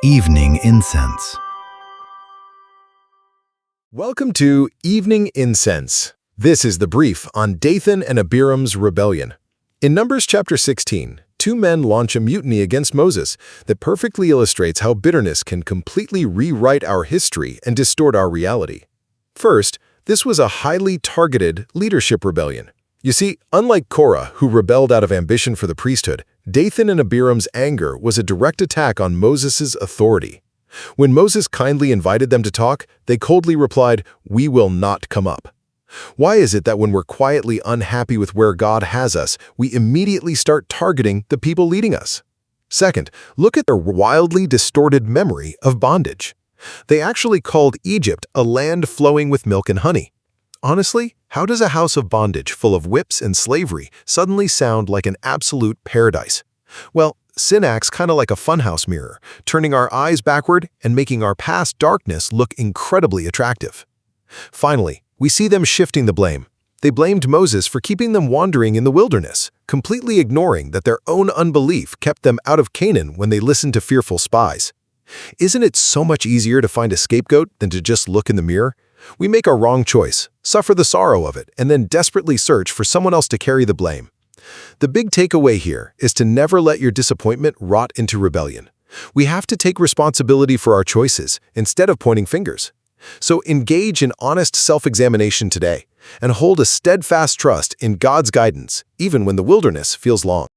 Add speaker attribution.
Speaker 1: Evening Incense.
Speaker 2: Welcome to Evening Incense. This is the brief on Dathan and Abiram's rebellion. In Numbers chapter 16, two men launch a mutiny against Moses that perfectly illustrates how bitterness can completely rewrite our history and distort our reality. First, this was a highly targeted leadership rebellion. You see, unlike Korah, who rebelled out of ambition for the priesthood, Dathan and Abiram's anger was a direct attack on Moses' authority. When Moses kindly invited them to talk, they coldly replied, "We will not come up." Why is it that when we're quietly unhappy with where God has us, we immediately start targeting the people leading us? Second, look at their wildly distorted memory of bondage. They actually called Egypt a land flowing with milk and honey. Honestly, how does a house of bondage full of whips and slavery suddenly sound like an absolute paradise? Well, sin acts kind of like a funhouse mirror, turning our eyes backward and making our past darkness look incredibly attractive. Finally, we see them shifting the blame. They blamed Moses for keeping them wandering in the wilderness, completely ignoring that their own unbelief kept them out of Canaan when they listened to fearful spies. Isn't it so much easier to find a scapegoat than to just look in the mirror? We make a wrong choice, suffer the sorrow of it, and then desperately search for someone else to carry the blame. The big takeaway here is to never let your disappointment rot into rebellion. We have to take responsibility for our choices instead of pointing fingers. So engage in honest self-examination today and hold a steadfast trust in God's guidance, even when the wilderness feels long.